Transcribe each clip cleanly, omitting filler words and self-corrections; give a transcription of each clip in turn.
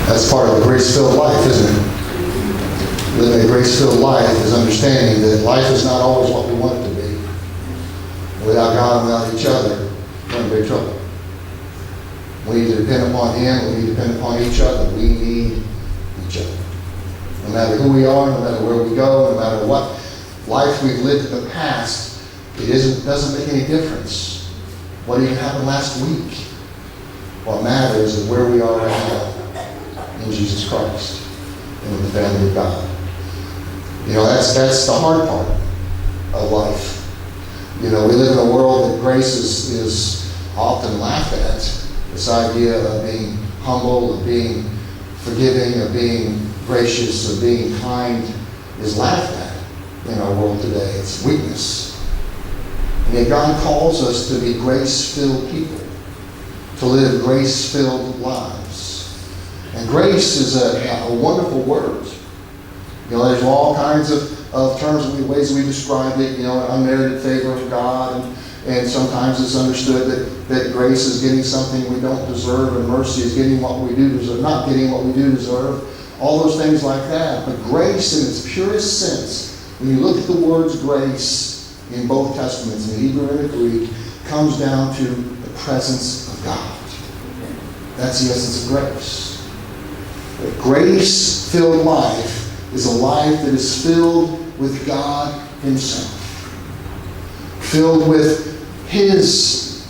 That's part of a grace-filled life, isn't it? Living a grace-filled life is understanding that life is not always what we want it to be. Without God and without each other, we're in big trouble. We need to depend upon Him, we need to depend upon each other. We need each other. No matter who we are, no matter where we go, no matter what life we've lived in the past, it doesn't make any difference what even happened last week. What matters is where we are right now in Jesus Christ and in the family of God. You know, that's the hard part of life. You know, we live in a world that grace is often laughed at. This idea of being humble, of being forgiving, of being gracious, of being kind is laughed at in our world today. It's weakness. And yet God calls us to be grace-filled people, to live grace-filled lives. And grace is a wonderful word. You know, there's all kinds of terms, ways we describe it, you know, unmerited favor of God, and sometimes it's understood that grace is getting something we don't deserve, and mercy is getting what we do deserve, not getting what we do deserve, all those things like that. But grace in its purest sense, when you look at the words grace in both Testaments, in the Hebrew and the Greek, comes down to the presence of God. That's the essence of grace. A grace-filled life is a life that is filled with God Himself. Filled with His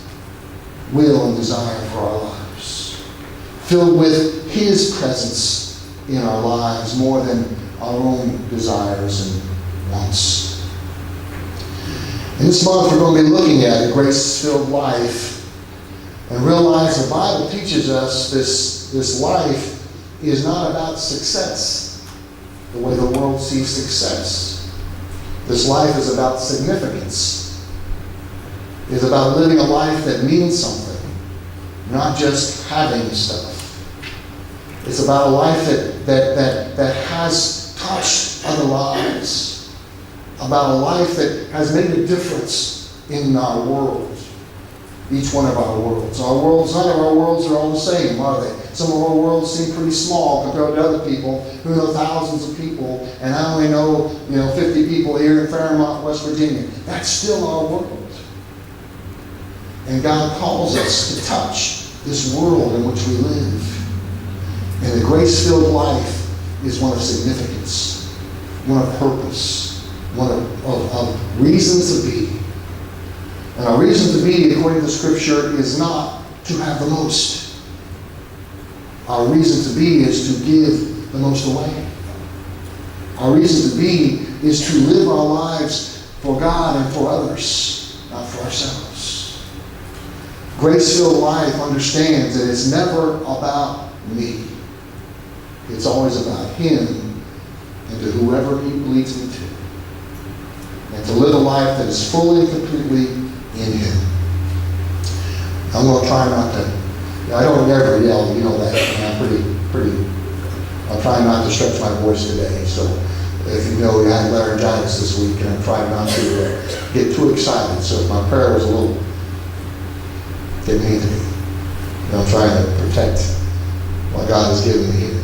will and desire for our lives. Filled with His presence in our lives more than our own desires and wants. And this month we're going to be looking at a grace-filled life and realize the Bible teaches us this life is not about success the way the world sees success. This life is about significance. It's about living a life that means something, not just having stuff. It's about a life that has touched other lives. About a life that has made a difference in our world. Each one of our worlds. None of our worlds are all the same, are they? Some of our worlds seem pretty small compared to other people who know thousands of people, and I only know 50 people here in Fairmont, West Virginia. That's still our world. And God calls us to touch this world in which we live. And the grace-filled life is one of significance, one of purpose, one of reasons to be. And our reason to be, according to Scripture, is not to have the most. Our reason to be is to give the most away. Our reason to be is to live our lives for God and for others, not for ourselves. Grace-filled life understands that it's never about me. It's always about Him and to whoever He leads me to. And to live a life that is fully and completely in Him. I'm going to try not to, I don't ever yell, you know that. I'm trying not to stretch my voice today. So if you know, I had laryngitis this week, and I'm trying not to get too excited. So if my prayer was a little, get me to me. I'm trying to protect what God has given me here.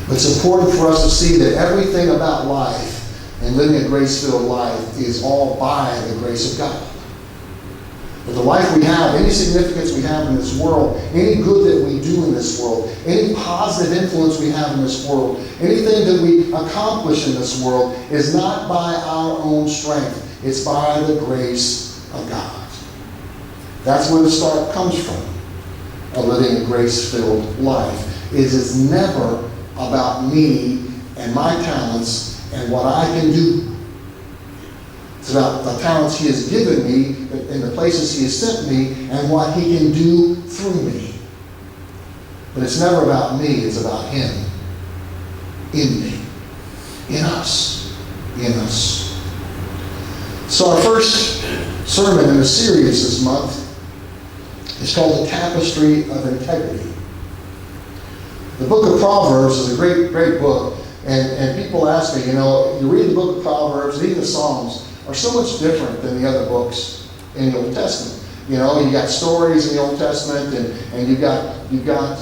But it's important for us to see that everything about life and living a grace-filled life is all by the grace of God. But the life we have, any significance we have in this world, any good that we do in this world, any positive influence we have in this world, anything that we accomplish in this world is not by our own strength. It's by the grace of God. That's where the start comes from, of living a grace-filled life. It is never about me and my talents and what I can do. It's about the talents He has given me and the places He has sent me and what He can do through me. But it's never about me, it's about Him. In me. In us. In us. So our first sermon in the series this month is called The Tapestry of Integrity. The book of Proverbs is a great, great book. And people ask me, you read the book of Proverbs, and even the Psalms are so much different than the other books in the Old Testament. You got stories in the Old Testament, and you've got you've got,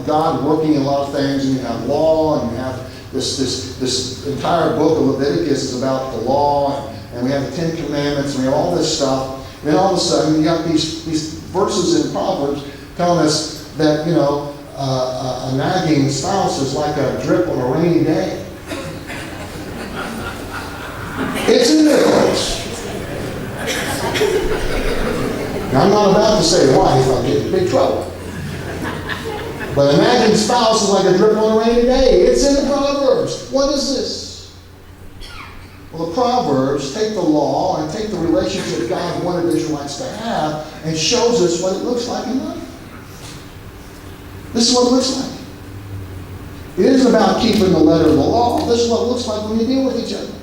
God working in a lot of things, and you have law, and you have this entire book of Leviticus is about the law, and we have the Ten Commandments, and we have all this stuff. And then all of a sudden, you got these verses in Proverbs telling us that, a nagging spouse is like a drip on a rainy day. It's in there, folks. Now, I'm not about to say wife, I'll get in big trouble. But a nagging spouse is like a drip on a rainy day. It's in the Proverbs. What is this? Well, the Proverbs take the law and take the relationship God wanted Israelites to have and shows us what it looks like in life. This is what it looks like. It isn't about keeping the letter of the law. This is what it looks like when you deal with each other.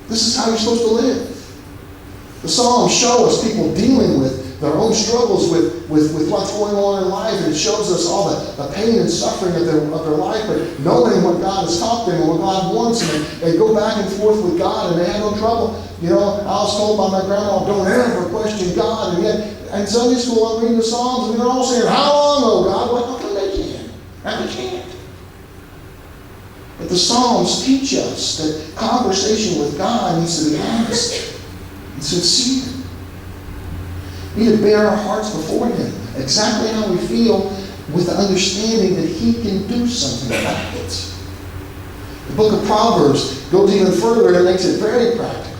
This is how you're supposed to live. The Psalms show us people dealing with their own struggles with what's going on in life, and it shows us all the pain and suffering of their life, but knowing what God has taught them and what God wants them, and they go back and forth with God, and they have no trouble. I was told by my grandma, don't ever question God, and yet in Sunday school I'm reading the Psalms, and they're all saying, how long, oh God? Well, how come they can? And they can't. But the Psalms teach us that conversation with God needs to be honest and sincere. We need to bear our hearts before Him, exactly how we feel, with the understanding that He can do something about it. The book of Proverbs goes even further and makes it very practical.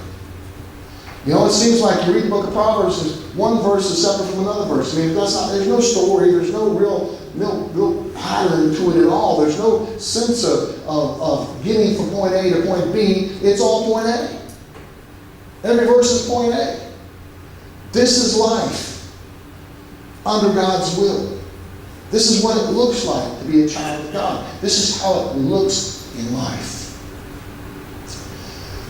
It seems like you read the book of Proverbs, and one verse is separate from another verse. There's no story, there's no real pattern to it at all. There's no sense of getting from point A to point B. It's all point A. Every verse is point A. This is life under God's will. This is what it looks like to be a child of God. This is how it looks in life.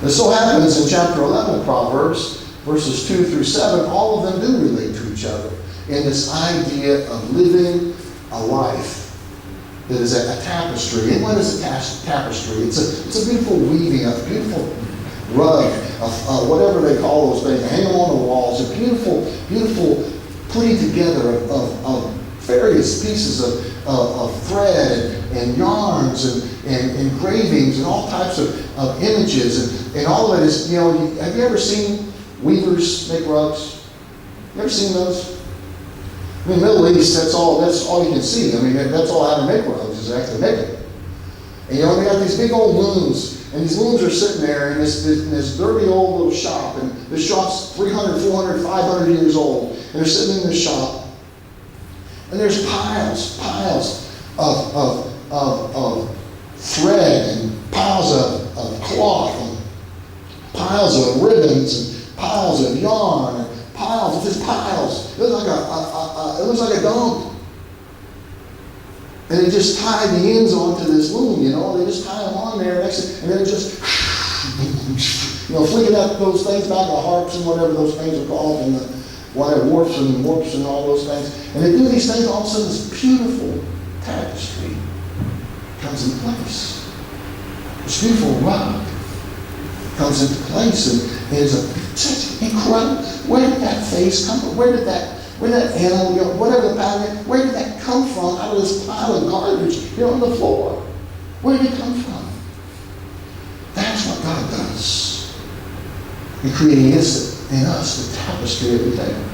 It so happens in chapter 11 of Proverbs, verses 2 through 7, all of them do relate to each other in this idea of living a life that is a tapestry. And what is a tapestry? It's a beautiful weaving, a beautiful rug, whatever they call those things, hang them on the walls, a beautiful putting together of various pieces of thread and yarns and engravings and all types of images, and all of it is, have you ever seen weavers make rugs? You ever seen those? In the Middle East, that's all you can see. That's all how to make rugs, is actually make them. And they got these big old looms, and these looms are sitting there in this dirty old little shop, and this shop's 300, 400, 500 years old, and they're sitting in this shop, and there's piles of thread, and piles of cloth, and piles of ribbons, and piles of yarn, and piles of just piles. It looks like a dump. And they just tie the ends onto this loom, They just tie them on there, and then it just, flicking out those things back, the harps and whatever those things are called, and the warps and all those things. And they do these things, all of a sudden this beautiful tapestry comes into place. This beautiful rug comes into place, and it's such incredible. Where did that face come from? Where did that animal, whatever the pattern, where did that come from out of this pile of garbage on the floor? Where did it come from? That's what God does in creating in us the tapestry of integrity.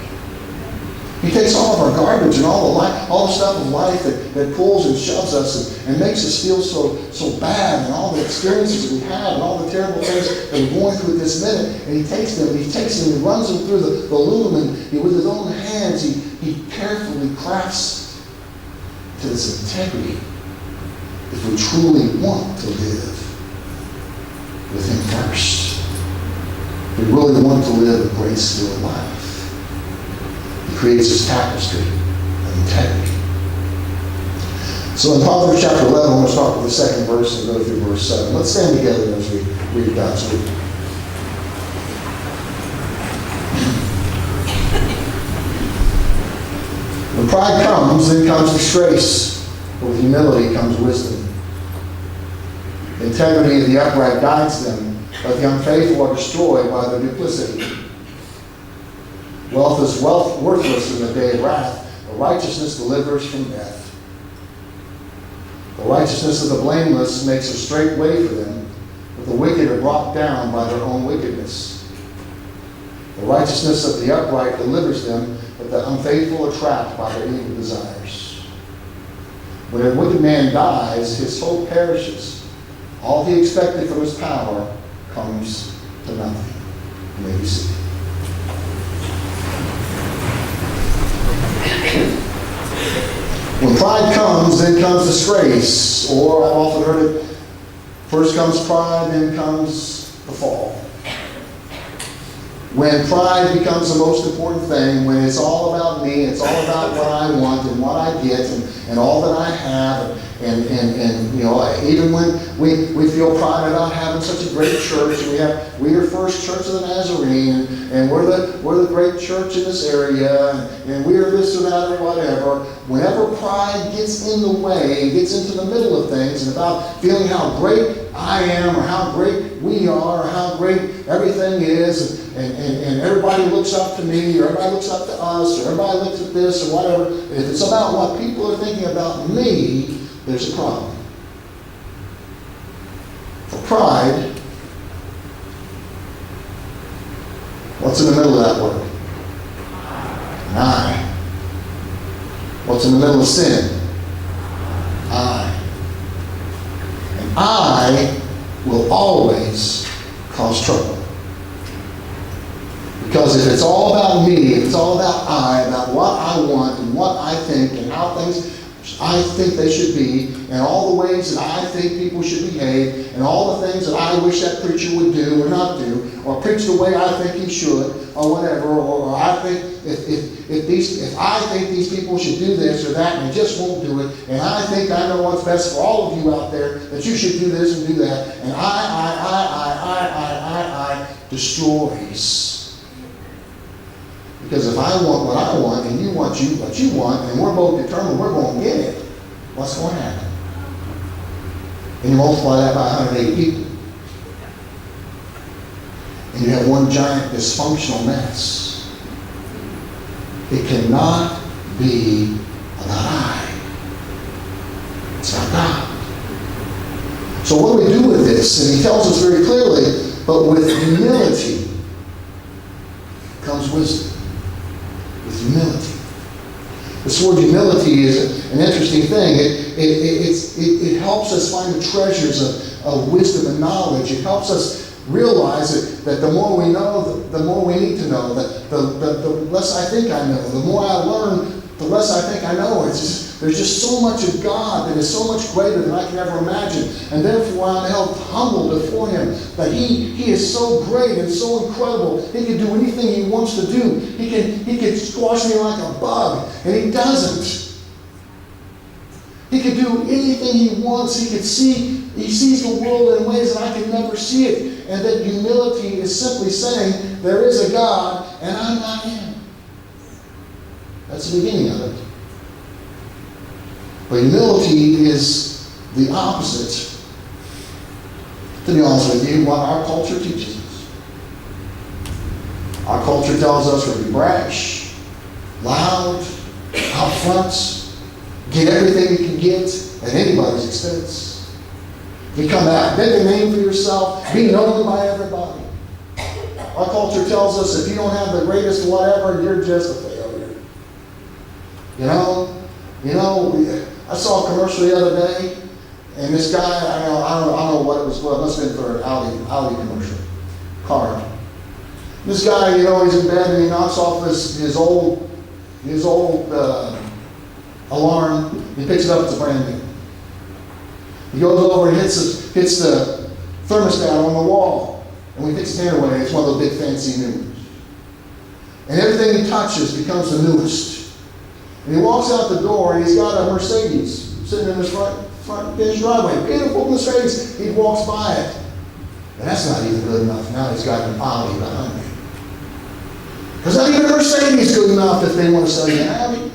He takes all of our garbage and all the stuff of life that pulls and shoves us and makes us feel so bad, and all the experiences we have and all the terrible things that we're going through at this minute, and he takes them and runs them through the loom, and with his own hands he carefully crafts to this integrity if we truly want to live with him first. If we really want to live a grace-filled life. He creates this tapestry of integrity. So in Proverbs chapter 11, I'm going to start with the second verse and go through verse 7. Let's stand together as we read God's word. When pride comes, then comes disgrace. But with humility comes wisdom. The integrity of the upright guides them, but the unfaithful are destroyed by their duplicity. Wealth is worthless in the day of wrath, The righteousness delivers from death. The righteousness of the blameless makes a straight way for them, but the wicked are brought down by their own wickedness. The righteousness of the upright delivers them, but the unfaithful are trapped by their evil desires. When a wicked man dies, his hope perishes. All he expected from his power comes to nothing. May you see. When pride comes, then comes disgrace. Or I've often heard it, first comes pride, then comes the fall. When pride becomes the most important thing, when it's all about me, it's all about what I want and what I get and all that I have, and you know, even when we feel pride about having such a great church, we're First Church of the Nazarene, and we're the great church in this area, and we're this or that or whatever. Whenever pride gets in the way, gets into the middle of things, and about feeling how great I am, or how great we are, or how great everything is, and everybody looks up to me, or everybody looks up to us, or everybody looks at this, or whatever. If it's about what people are thinking about me, there's a problem. For pride, what's in the middle of that word? An I. What's in the middle of sin? I. And I will always cause trouble. Because if it's all about me, if it's all about I, about what I want and what I think and how things I think they should be, and all the ways that I think people should behave, and all the things that I wish that preacher would do or not do, or preach the way I think he should, or whatever, or I think if I think these people should do this or that, and they just won't do it, and I think I know what's best for all of you out there, that you should do this and do that, and I destroys. Because if I want what I want, and you want what you want, and we're both determined we're going to get it, what's going to happen? And you multiply that by 180 people. And you have one giant dysfunctional mess. It cannot be about I. It's about God. So what do we do with this? And he tells us very clearly, but with humility comes wisdom. With humility. This word humility is an interesting thing. It helps us find the treasures of wisdom and knowledge. It helps us realize that the more we know, the more we need to know. That the less I think I know. The more I learn, the less I think I know. There's just so much of God that is so much greater than I can ever imagine. And therefore I'm held humble before Him. That He is so great and so incredible. He can do anything He wants to do. He can squash me like a bug. And He doesn't. He can do anything He wants. He sees the world in ways that I can never see it. And that humility is simply saying, there is a God and I'm not Him. That's the beginning of it. But humility is the opposite, to be honest with you, what our culture teaches us. Our culture tells us we're to be brash, loud, out front, get everything you can get at anybody's expense. Become that, make a name for yourself, be known by everybody. Our culture tells us if you don't have the greatest whatever, you're just a failure. You know, I saw a commercial the other day, and this guy, I don't know what it was. Well, it must have been for an Audi commercial, car. This guy, he's in bed and he knocks off his old alarm. He picks it up. It's a brand new. He goes over and hits the thermostat on the wall, and when he takes his hand away, it's one of those big fancy new ones. And everything he touches becomes the newest. And he walks out the door, and he's got a Mercedes sitting in his front of his driveway. Beautiful Mercedes. He walks by it. And that's not even good enough. Now he's got an Audi behind me. Because not even a Mercedes good enough if they want to sell you an Audi.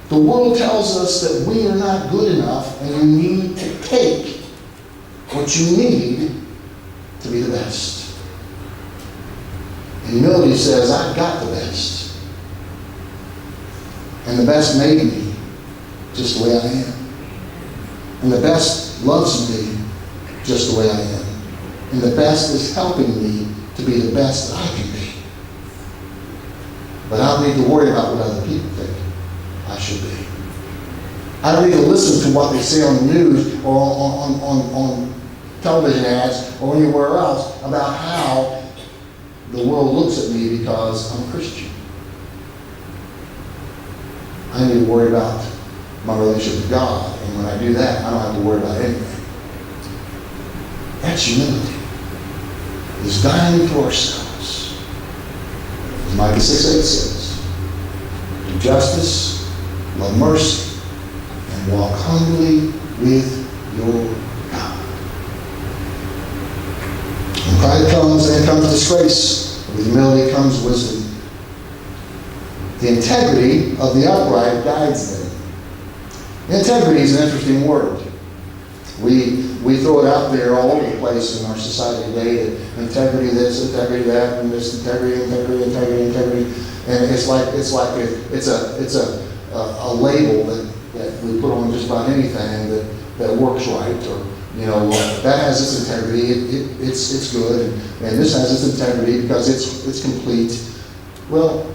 The world tells us that we are not good enough, and you need to take what you need to be the best. And humility says, I've got the best. best made me just the way I am. And the best loves me just the way I am. And the best is helping me to be the best that I can be. But I don't need to worry about what other people think I should be. I don't need to listen to what they say on the news or on television ads or anywhere else about how the world looks at me because I'm a Christian. I need to worry about my relationship with God. And when I do that, I don't have to worry about anything. That's humility. It's dying to ourselves. As Micah 6:8 says, do justice, love mercy, and walk humbly with your God. When pride comes, then comes disgrace. With humility comes wisdom. The integrity of the upright guides them. Integrity is an interesting word. We throw it out there all over the place in our society today. That integrity this, integrity that, and this integrity. And it's a label that we put on just about anything that works right, or that has its integrity. It's good, and this has its integrity because it's complete. Well,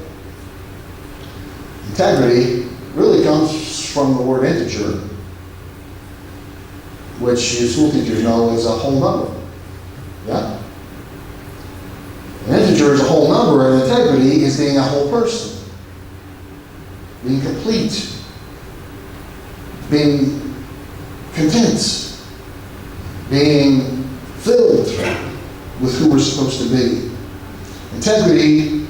integrity really comes from the word integer, which you school teachers know is a whole number. Yeah? An integer is a whole number, and integrity is being a whole person. Being complete. Being content. Being filled with who we're supposed to be. Integrity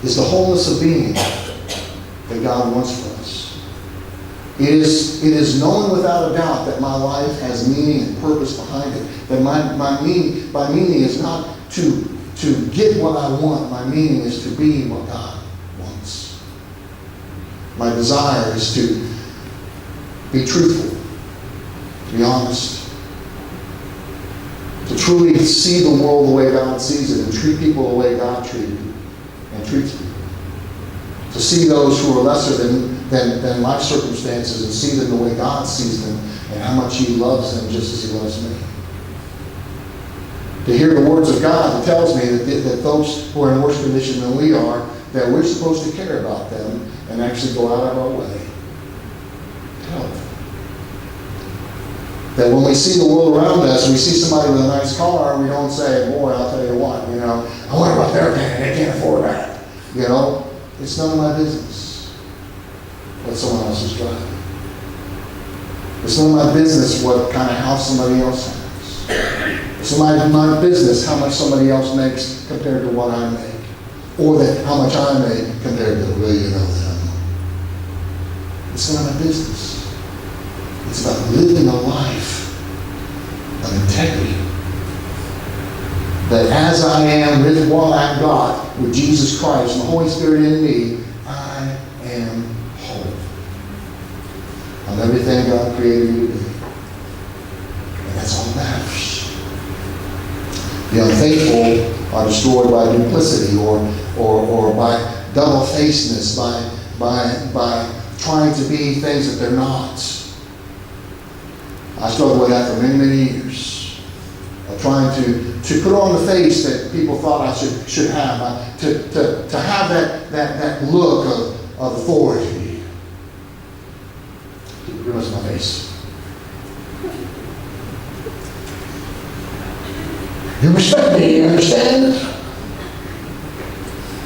is the wholeness of being that God wants for us. It is knowing without a doubt that my life has meaning and purpose behind it. That my meaning is not to get what I want. My meaning is to be what God wants. My desire is to be truthful, to be honest, to truly see the world the way God sees it and treat people the way God treats people. To see those who are lesser than life circumstances and see them the way God sees them and how much He loves them just as He loves me. To hear the words of God that tells me that those who are in worse condition than we are, that we're supposed to care about them and actually go out of our way to help them. That when we see the world around us, we see somebody with a nice car, we don't say, boy, I'll tell you what, I wonder what they're paying, they can't afford that. It's none of my business what someone else is driving. It's none of my business what kind of house somebody else has. It's none of my business how much somebody else makes compared to what I make. Or how much I make compared to that I make. It's none of my business. It's about living a life of integrity. That as I am with what I've got, with Jesus Christ and the Holy Spirit in me, I am whole. I'm everything God created me to be. And that's all that matters. The unfaithful are destroyed by duplicity or by double-facedness, by trying to be things that they're not. I struggled with that for many, many years. Trying to put on the face that people thought I should have, to have that look of authority. Give us my face. You respect me, you understand?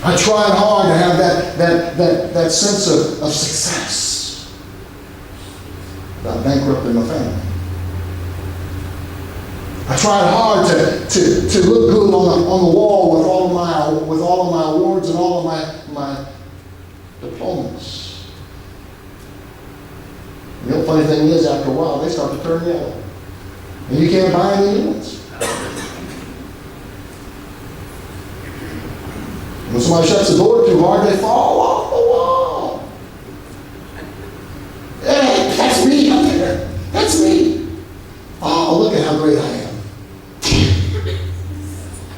I tried hard to have that sense of success without bankrupting my family. I tried hard to look good on the wall with all of my awards and all of my diplomas. And the funny thing is, after a while, they start to turn yellow, and you can't buy any new ones. When somebody shuts the door too hard, they fall off the wall. Hey, that's me up there. That's me. Oh, look at how great I am.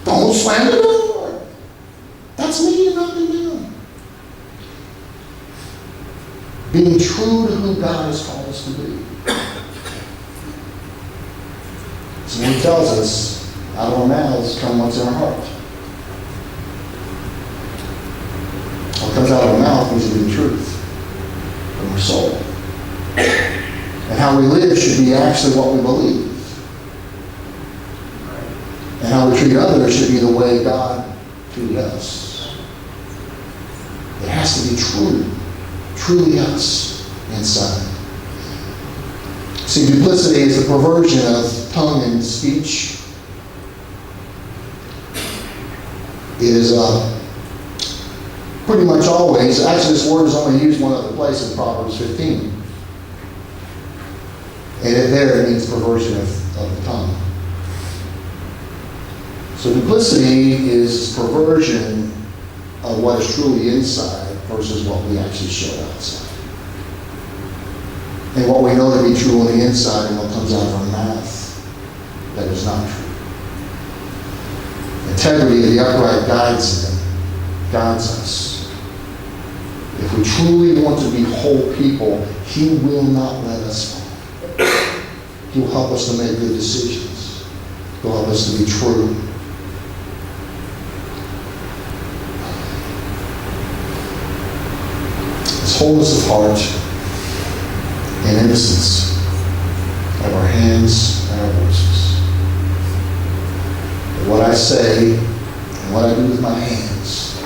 Don't slam the door. That's me and nothing down. true to who God has called us to be. So when he tells us, out of our mouths come what's in our heart. What comes out of our mouth needs to be the truth from our soul. And how we live should be actually what we believe. And how we treat others should be the way God treated us. It has to be true, truly us inside. See, duplicity is the perversion of tongue and speech. It is pretty much always, actually this word is only used one other place in Proverbs 15. And it means perversion of the tongue. So duplicity is perversion of what is truly inside versus what we actually show outside. And what we know to be true on the inside and what comes out of our mouth that is not true. Integrity of the upright guides us. If we truly want to be whole people, he will not let us fall. He'll help us to make good decisions. He'll help us to be true. This wholeness of heart and innocence of our hands and our voices. But what I say and what I do with my hands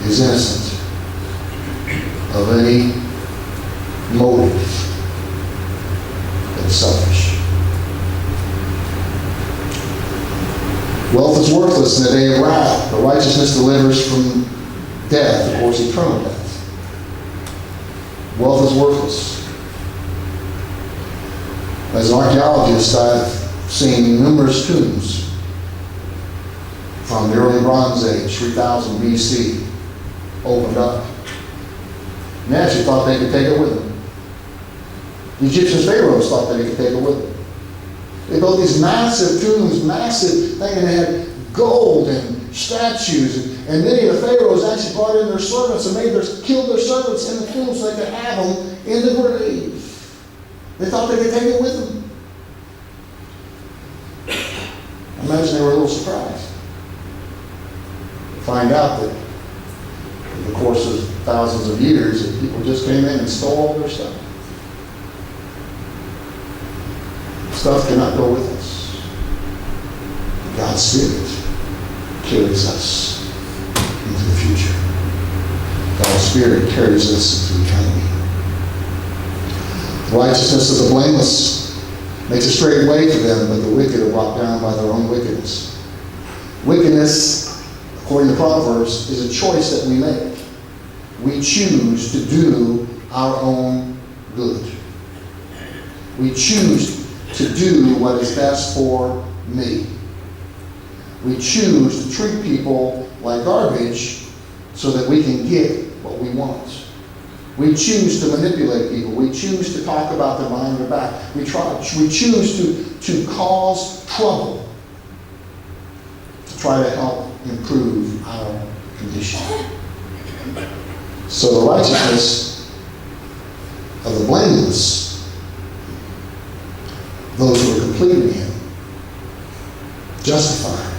is innocent of any motive that is selfish. Wealth is worthless in the day of wrath, but righteousness delivers from death, of course, eternal death. Wealth is worthless. As an archaeologist, I've seen numerous tombs from the early Bronze Age, 3000 BC, opened up. And they actually thought they could take it with them. The Egyptian pharaohs thought they could take it with them. They built these massive tombs, massive things, and they had gold and statues. And many of the pharaohs actually brought in their servants and killed their servants in the tomb so they could have them in the grave. They thought they could take it with them. I imagine they were a little surprised to find out that in the course of thousands of years that people just came in and stole all their stuff. Stuff cannot go with us. God's Spirit carries us into the future. God's Spirit carries us into eternity. Righteousness of the blameless makes a straight way for them, but the wicked are brought down by their own wickedness. Wickedness, according to Proverbs, is a choice that we make. We choose to do our own good. We choose to do what is best for me. We choose to treat people like garbage so that we can get what we want. We choose to manipulate people. We choose to talk about them behind their back. We choose to cause trouble to try to help improve our condition. So the righteousness of the blameless, those who are complete in him, justified,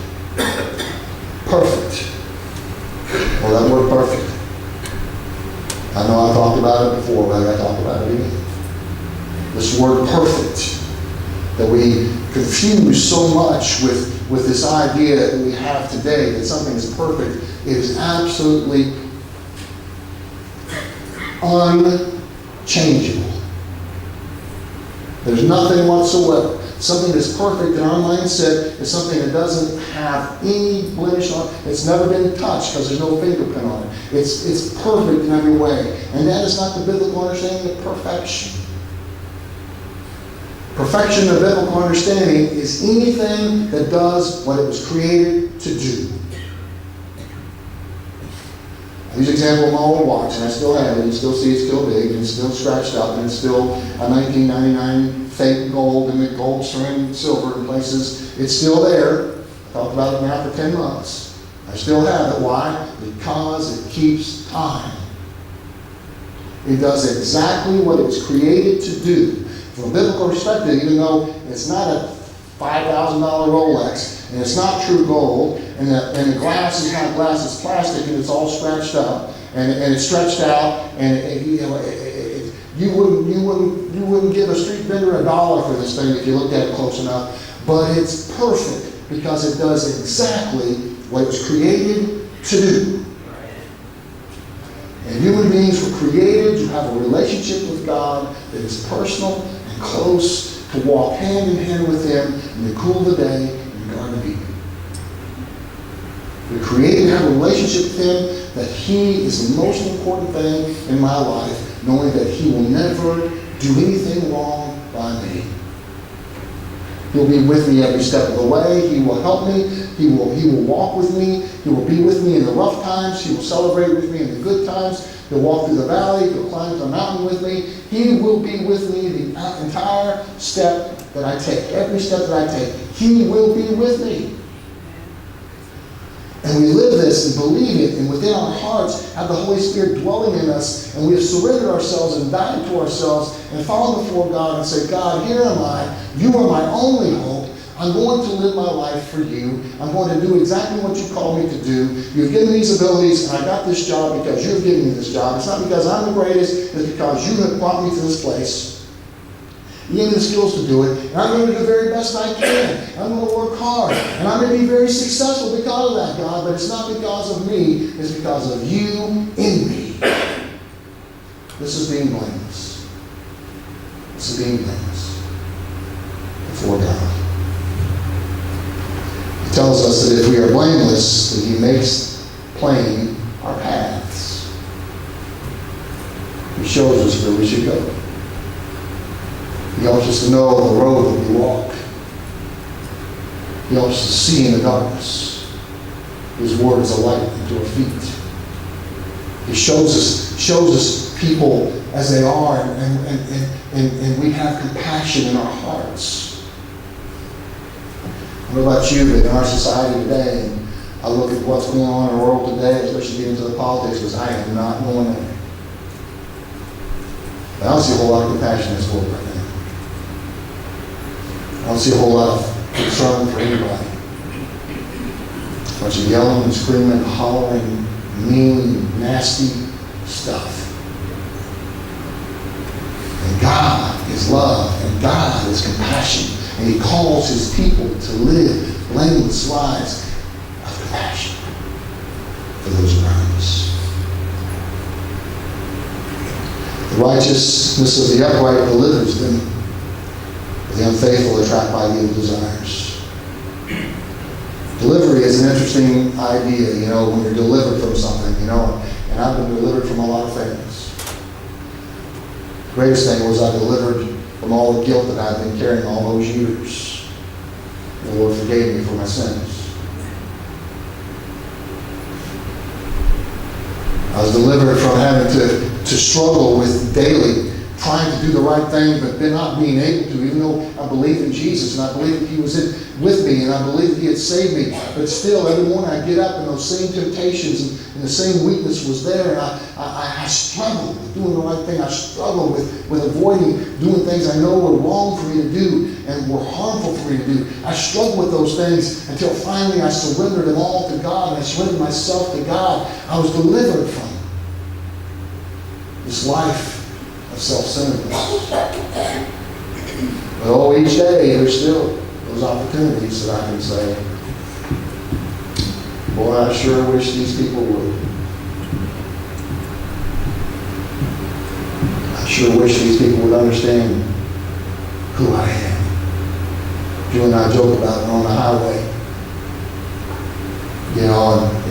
perfect. Well, that word perfect, I know I talked about it before, but I talk about it again. This word perfect that we confuse so much with this idea that we have today that something is perfect. It is absolutely unchangeable. There's nothing whatsoever. Something that's perfect in our mindset is something that doesn't have any blemish on it. It's never been touched because there's no fingerprint on it. It's perfect in every way. And that is not the biblical understanding of perfection. Perfection of biblical understanding is anything that does what it was created to do. I use an example of my old watch, and I still have it. You still see it's still big, and it's still scratched up, and it's still a 1999 fake gold, and the gold string silver in places. It's still there. I talked about it now for 10 months. I still have it. Why? Because it keeps time. It does exactly what it was created to do. From a biblical perspective, even though it's not a $5,000 Rolex, and it's not true gold, and the glass is not glass, it's plastic, and it's all scratched up, and it's stretched out, and you wouldn't give a street vendor $1 for this thing if you looked at it close enough. But it's perfect because it does exactly what it was created to do. And human beings were created to have a relationship with God that is personal and close, to walk hand in hand with Him in the cool of the day in the Garden of Eden. We're created to have a relationship with Him, that He is the most important thing in my life, knowing that He will never do anything wrong by me. He'll be with me every step of the way. He will help me. He will walk with me. He will be with me in the rough times. He will celebrate with me in the good times. He'll walk through the valley. He'll climb the mountain with me. He will be with me the entire step that I take. Every step that I take, He will be with me. And we live this and believe it, and within our hearts have the Holy Spirit dwelling in us, and we have surrendered ourselves and died to ourselves and fallen before God and say, God, here am I. You are my only hope. I'm going to live my life for you. I'm going to do exactly what you called me to do. You've given me these abilities, and I got this job because you've given me this job. It's not because I'm the greatest. It's because you have brought me to this place. You gave me the skills to do it, and I'm going to do the very best I can. I'm going to work hard, and I'm going to be very successful because of that, God, but it's not because of me, it's because of you in me. This is being blameless. This is being blameless before God. He tells us that if we are blameless, that He makes plain our paths. He shows us where we should go. He helps us to know the road that we walk. He helps us to see in the darkness. His word is a light unto our feet. He shows us people as they are, and we have compassion in our hearts. What about you? But in our society today, and I look at what's going on in the world today, especially getting into the politics, because I am not going there. I don't see a whole lot of compassion in this world right now. I don't see a whole lot of concern for anybody. A bunch of yelling and screaming and hollering, mean, nasty stuff. And God is love, and God is compassion, and He calls His people to live blameless lives of compassion for those around us. The righteousness of the upright delivers them. The unfaithful are trapped by evil desires. Delivery is an interesting idea, when you're delivered from something, and I've been delivered from a lot of things. The greatest thing was I delivered from all the guilt that I've been carrying all those years. The Lord forgave me for my sins. I was delivered from having to struggle with daily trying to do the right thing, but then not being able to, even though I believed in Jesus, and I believed that He was with me, and I believed that He had saved me. But still, every morning I get up, and those same temptations and the same weakness was there, and I struggled with doing the right thing. I struggled with avoiding doing things I know were wrong for me to do and were harmful for me to do. I struggled with those things until finally I surrendered them all to God, and I surrendered myself to God. I was delivered from this life of self-centeredness. But each day there's still those opportunities that I can say, boy, I sure wish these people would. I sure wish these people would understand who I am. You and I joke about it on the highway.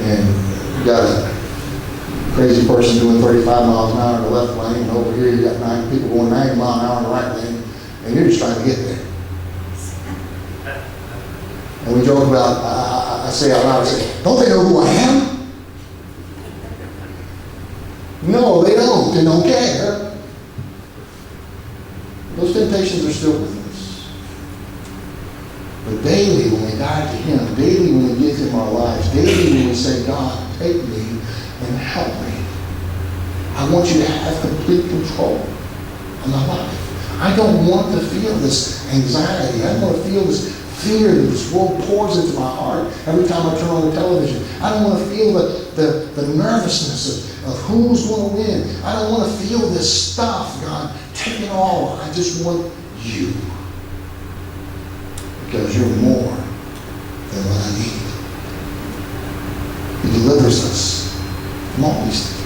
And you got a crazy person doing 35 miles an hour in the left lane, and over here you got 9 people going 90 miles an hour in the right lane, and you're just trying to get there. And we joke about, I say out loud, I say, don't they know who I am? No, they don't. They don't care. Those temptations are still with us. But daily, when we die to Him, daily when we give Him our lives, daily when we say, God, take me and help me, I want you to have complete control of my life. I don't want to feel this anxiety. I don't want to feel this fear that this world pours into my heart every time I turn on the television. I don't want to feel the nervousness of who's going to win. I don't want to feel this stuff, God. Take it all. I just want you. Because you're more than what I need. He delivers us from all these things.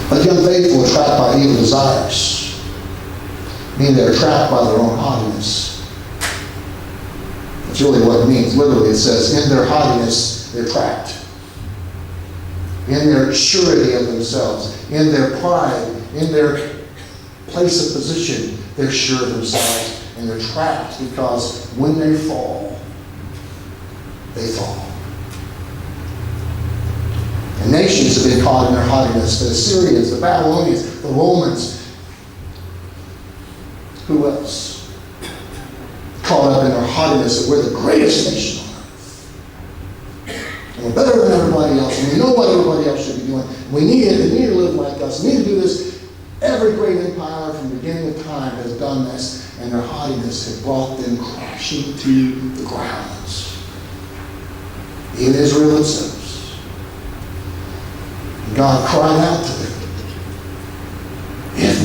But the unfaithful are trapped by evil desires. Meaning they're trapped by their own haughtiness. That's really what it means. Literally, it says, in their haughtiness, they're trapped. In their surety of themselves, in their pride, in their place of position, they're sure of themselves. And they're trapped because when they fall, they fall. And nations have been caught in their haughtiness. The Assyrians, the Babylonians, the Romans. Who else? Caught up in their haughtiness that we're the greatest nation on earth. And we're better than everybody else. And we know what everybody else should be doing. We need it. They need to live like us. We need to do this. Every great empire from the beginning of time has done this. And their haughtiness has brought them crashing to the grounds. Even Israel themselves. And God cried out to them. If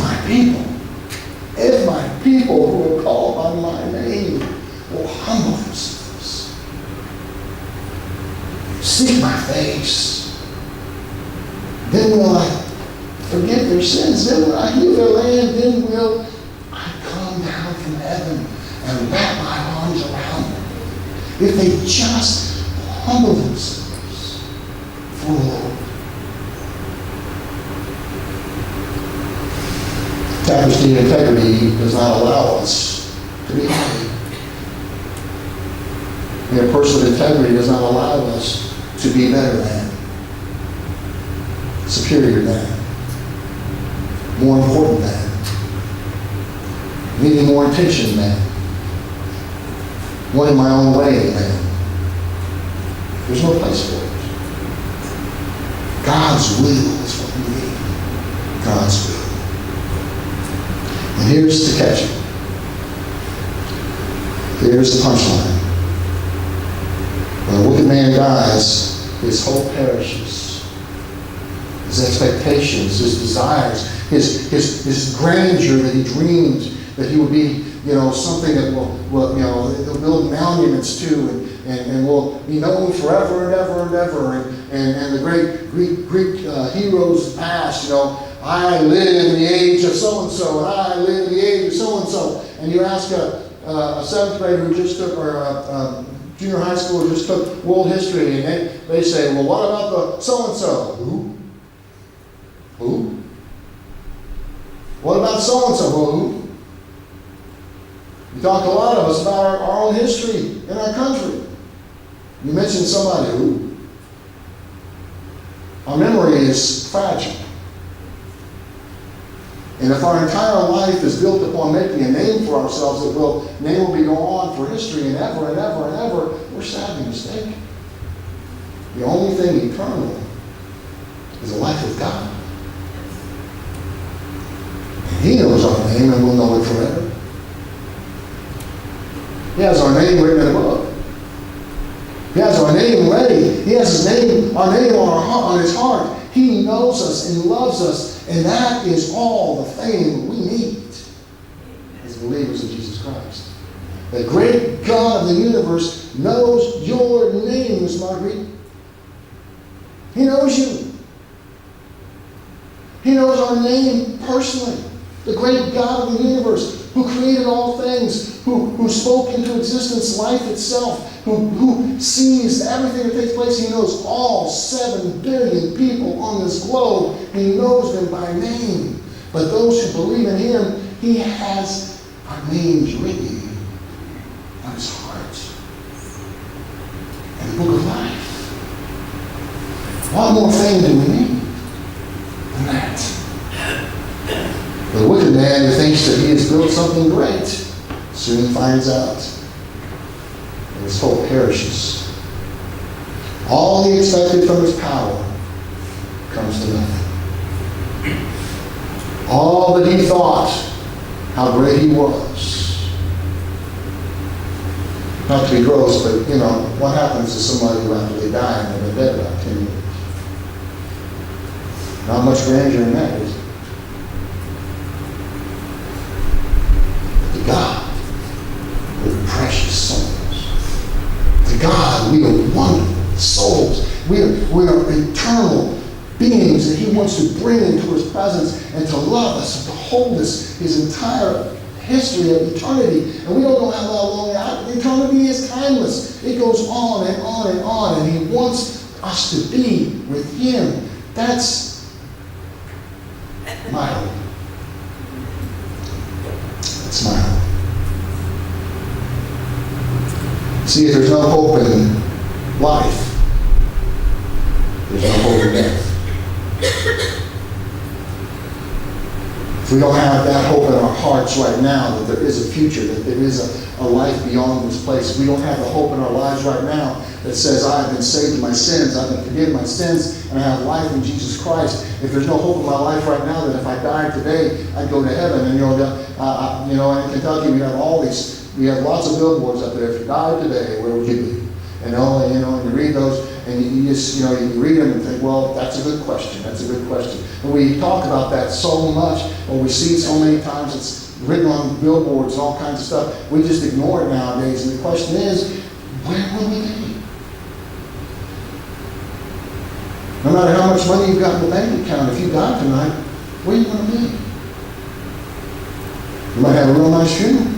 my people who are called by my name will humble themselves, seek my face, then will I forgive their sins, then will I heal their land, then will I come down from heaven and wrap my arms around them. If they just humble themselves for the Lord. Tapestry integrity does not allow us to be haughty. And a person of integrity does not allow us to be better than, superior than, more important than, needing more attention than, wanting my own way than. There's no place for it. God's will is what we need. God's will. And here's the catch. Here's the punchline. When a wicked man dies, his hope perishes. His expectations, his desires, his grandeur that he dreamed that he would be, something that will they'll build monuments to and will be known forever and ever and ever. And the great Greek heroes past, I live in the age of so-and-so, and I live in the age of so-and-so. And you ask a seventh grader who just took, or a junior high school who just took world history, and they say, well, what about the so-and-so? Who? What about so-and-so? Well, who? You talk to a lot of us about our own history in our country. You mention somebody, who? Our memory is fragile. And if our entire life is built upon making a name for ourselves, name will be go on for history and ever and ever and ever, we're sadly mistaken. The only thing eternal is a life with God. And He knows our name and we'll know it forever. He has our name written in a book. He has our name ready. He has our name on His heart. He knows us and loves us, and that is all the thing we need as believers in Jesus Christ. The great God of the universe knows your name, Miss Marguerite. He knows you. He knows our name personally. The great God of the universe, who created all things, who spoke into existence life itself, who sees everything that takes place. He knows all 7 billion people on this globe. He knows them by name. But those who believe in Him, He has our names written on His heart. In the book of life. What more thing do we need than that? The wicked man who thinks that he has built something great soon finds out that his hope perishes. All he expected from his power comes to nothing. All that he thought, how great he was. Not to be gross, but what happens to somebody who after they die and they've been dead about 10 years? Not much grandeur in that, is it? To God, we're precious souls. To God, we are wonderful souls. We are eternal beings that he wants to bring into his presence and to love us and to hold us his entire history of eternity. And we don't know how long eternity is timeless. It goes on and on and on, and he wants us to be with him. That's my hope. That's my hope. See, if there's no hope in life, there's no hope in death. If we don't have that hope in our hearts right now that there is a future, that there is a life beyond this place, if we don't have the hope in our lives right now that says, I have been saved of my sins, I've been forgiven my sins, and I have life in Jesus Christ. If there's no hope in my life right now that if I died today, I'd go to heaven. And in Kentucky we have lots of billboards up there. If you died today, where would you be? And you read those, and you read them and think, well, that's a good question. That's a good question. And we talk about that so much, or we see it so many times. It's written on billboards and all kinds of stuff. We just ignore it nowadays. And the question is, where will we be? No matter how much money you've got in the bank account, if you die tonight, where are you going to be? You might have a real nice funeral.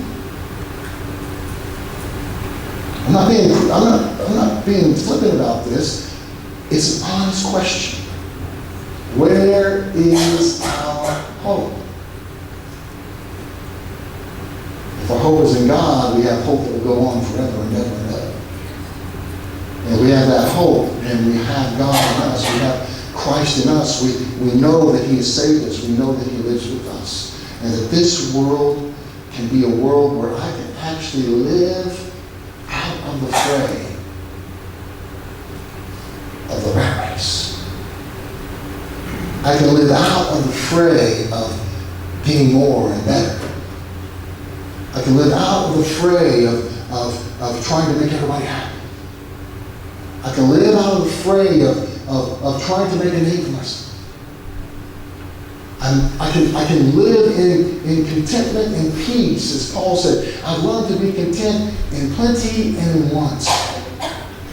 I'm not being flippant about this. It's an honest question. Where is our hope? If our hope is in God, we have hope that will go on forever and ever and ever. And we have that hope, and we have God in us. We have Christ in us. We know that he has saved us. We know that he lives with us. And that this world can be a world where I can actually live out of the fray of the rat race. I can live out of the fray of being more and better. I can live out of the fray of trying to make everybody happy. I can live out of the fray of trying to make a name for myself. I can live in contentment and peace, as Paul said. I've learned to be content in plenty and in want.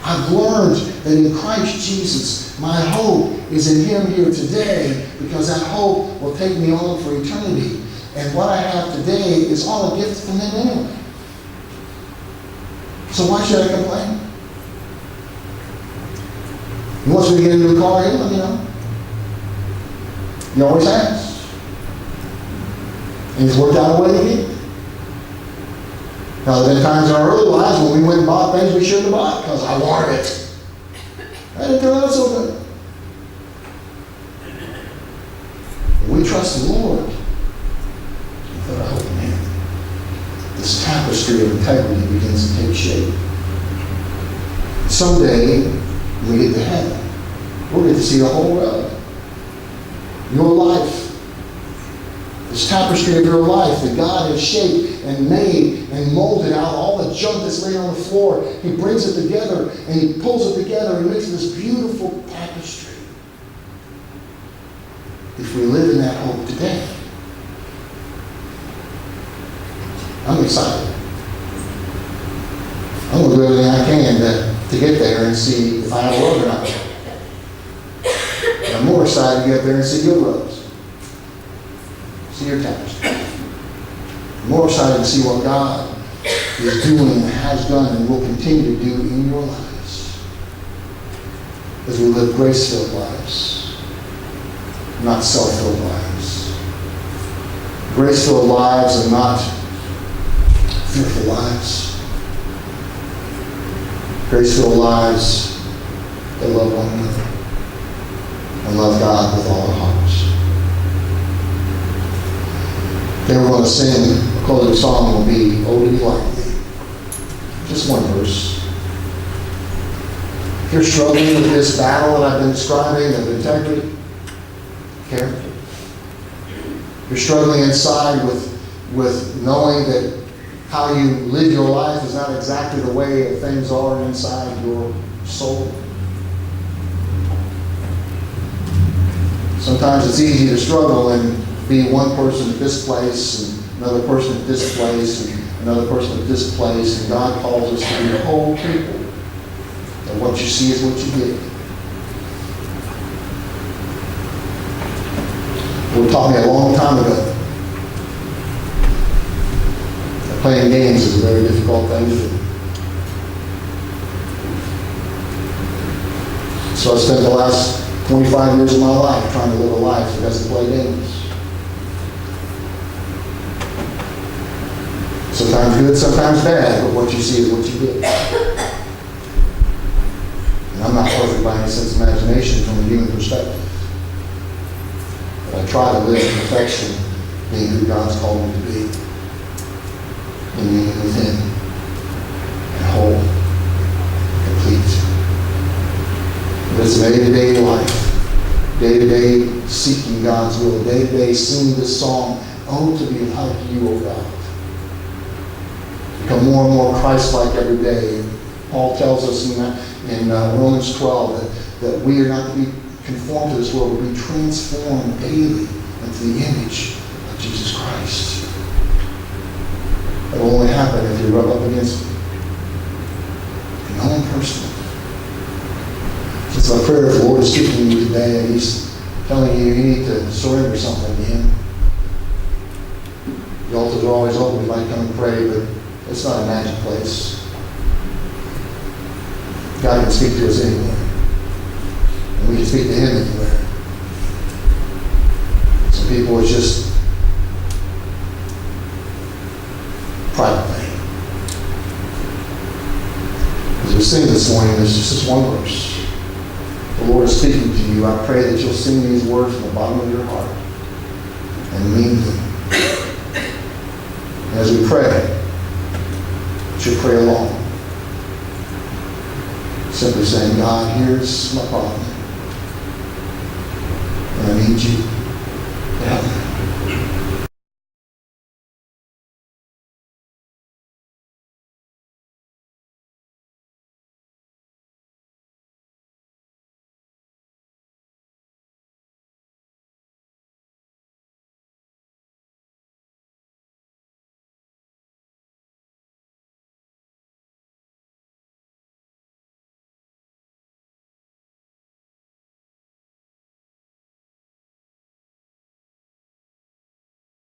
I've learned that in Christ Jesus, my hope is in him here today, because that hope will take me on for eternity. And what I have today is all a gift from him anyway. So why should I complain? He wants me to get a new car, he'll let me know. He always has. And he's worked out a way to get it. Now, there have been times in our early lives when we went and bought things we shouldn't have bought because I wanted it. That didn't turn out so good. When we trust the Lord, we put our hope in him. This tapestry of integrity begins to take shape. Someday, when we get to heaven, we'll get to see the whole road. Your life, this tapestry of your life that God has shaped and made and molded out of all the junk that's laid on the floor. He brings it together and he pulls it together and makes this beautiful tapestry. If we live in that hope today, I'm excited. I'm going to do everything I can to get there and see if I have a road or not. And I'm more excited to get there and see your roads. See your tapestry. I'm more excited to see what God is doing and has done and will continue to do in your lives. As we live grace-filled lives, not self-filled lives. Grace-filled lives and not fearful lives. Grace-filled lives that love one another and love God with all our hearts. Then we're going to sing, the closing song will be, "Oh, to be like thee." Just one verse. If you're struggling with this battle that I've been describing of integrity, character. You're struggling inside with knowing that how you live your life is not exactly the way that things are inside your soul. Sometimes it's easy to struggle and be one person at this place and another person at this place and another person at this place, and God calls us to be the whole people. And what you see is what you get. The Lord taught me a long time ago that playing games is a very difficult thing to do. So I spent the last 25 years of my life trying to live a life that doesn't play games. Sometimes good, sometimes bad, but what you see is what you get. And I'm not perfect by any sense of imagination from a human perspective. But I try to live in perfection, being who God's called me to be. In union with Him. And whole. Complete. But it's a day-to-day life. Day-to-day seeking God's will. Day-to-day singing this song, "Oh, to be like you, O God." Become more and more Christ-like every day. Paul tells us in Romans 12 that we are not to be conformed to this world, but be transformed daily into the image of Jesus Christ. That will only happen if you rub up against Him. And know Him personally. It's my prayer if the Lord is speaking to you today and He's telling you need to surrender something to Him. The altars are always open. You might come and pray, but it's not a magic place. God can speak to us anywhere. And we can speak to Him anywhere. Some people, it's just private thing. As we sing this morning, there's just this one verse. The Lord is speaking to you. I pray that you'll sing these words from the bottom of your heart and mean them. And as we pray, you should pray along. Simply saying, God, here's my problem. And I need you.